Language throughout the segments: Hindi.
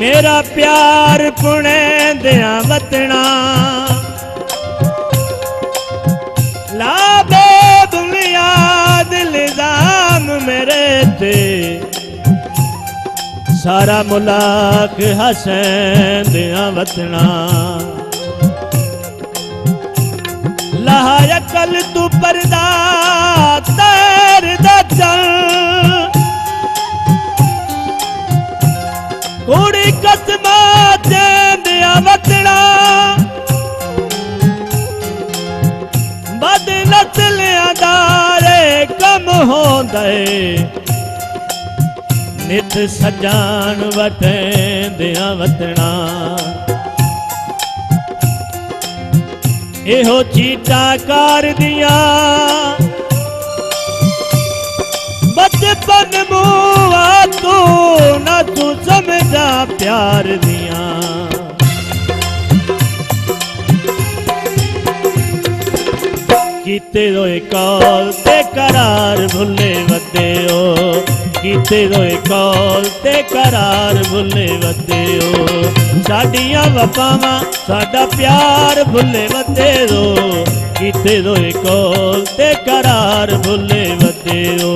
मेरा प्यार पुणे दिया वतना लाबे बुनियाद इल्जाम मेरे ते सारा मुलाक हसैन दिया वतना लहाया कल तू परदा तैर दा चल कुड़ी कसमा दिया वतना बद नस्लियां दारे कम होंदे नित सजान वटेंदियां वतना एहो चीटा कार दिया बचपन मुआ तू ना तू समझा प्यार दिया कीते रोए कौल ते करार भुले वदे ओ कीते रोए कौल ते करार भुले वदे ओ साडियां वफावां साडा प्यार भुले वदे ओ कीते रोए कौल ते करार भुले वदे ओ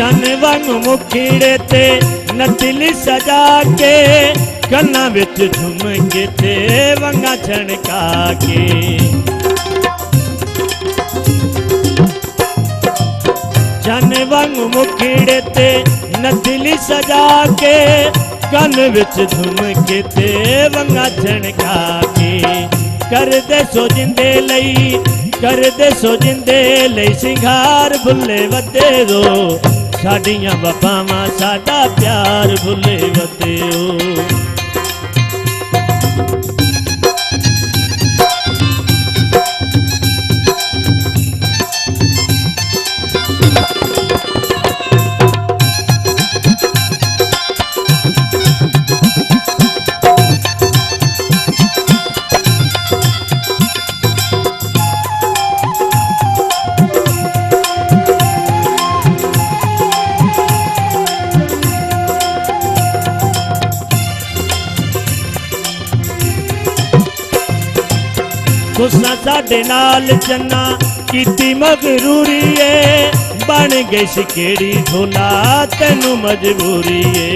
जन वांग मुखीड़े ते नचली सजा के कन्ना विच झुमके ते वंगा छणका के जन वांग मुखीड़े ते नचली सजा के कन विच झुमके ते वंगा छणका के कर दे सो जिंदे लई सिंगार भुले वदे रो साडियां वफावां साडा प्यार भुले वदे ओ तुसा साडे नाल चन्ना कीती मगरूरी है बन गई सिकेड़ी ढोला तेनू मजबूरी है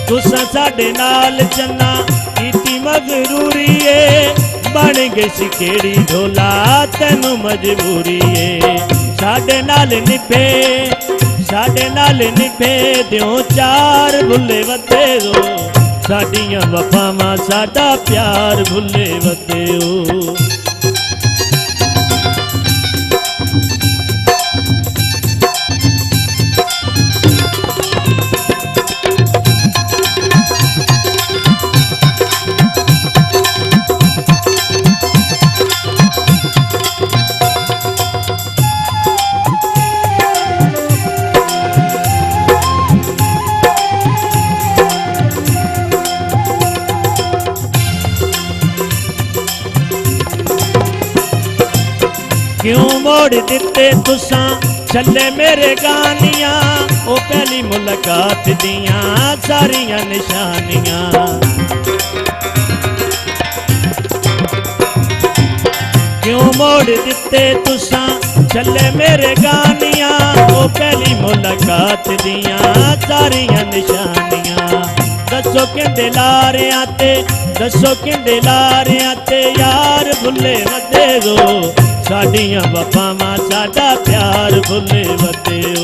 तुसा साडे नाल चन्ना कीती मगरूरी है बन गई सिकेड़ी ढोला तेनू मजबूरी है साडे नाल निभे दिओ चार भुले वदे रो साडियां वफावां साडा प्यार भुले वदे ओ क्यों मोड़ दिते तुसा छले मेरे गानियां ओ पहली मुलाकात दियां सारियां निशानियां क्यों मोड़ दिते तुसा छले मेरे गानियां ओ पहली मुलाकात दियां सारियां निशानियां दसो किंदे लारियां ते यार भुले वदे रो साडियां वफावां साडा प्यार भुले वदे ओ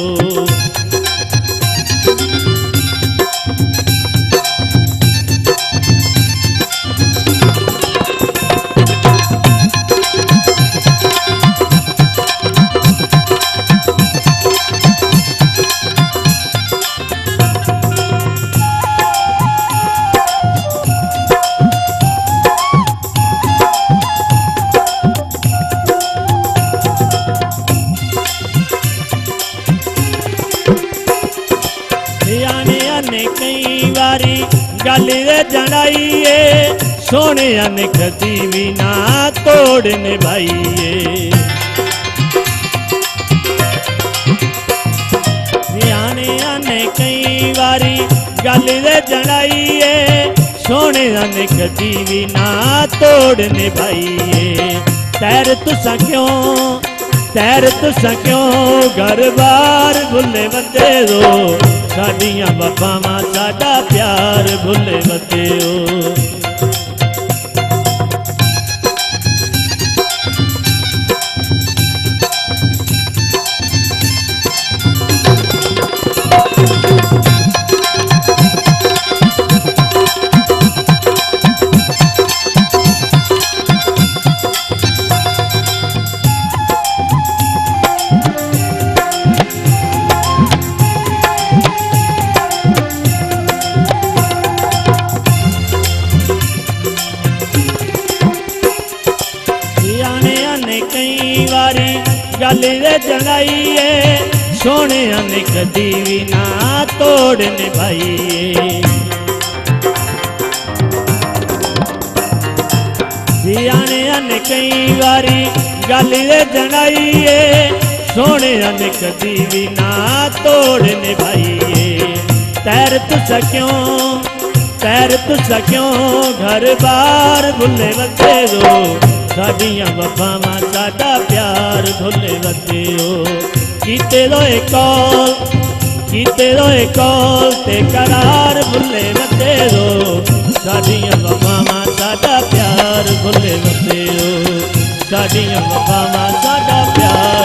गल रे जड़ाइए सोने ने कदी भी ना तोड़ निभाइए। आने आने कई बारी गल रे जड़ाइए सोने ने कदी भी ना तोड़ निभाइए। तैर तुसा क्यों घर बार भुले बंदे हो साडियां वफावां साडा प्यार भुले बंदे हो। कई बारी गल रे जड़ाइए सोने ने कदी भी ना तोड़ निभाइए। आने कई बारी गल रे जड़ाइए सोने ने कदी भी ना तोड़ निभाइए। तैर तुसा क्यों घर बार भुले बंदे हो साडियां वफावां साडा प्यार भुले बंदे हो। कीते रोए कौल ते करार भुले बंदे हो साडियां वफावां साडा प्यार भुले बंदे हो साडियां वफावां साडा प्यार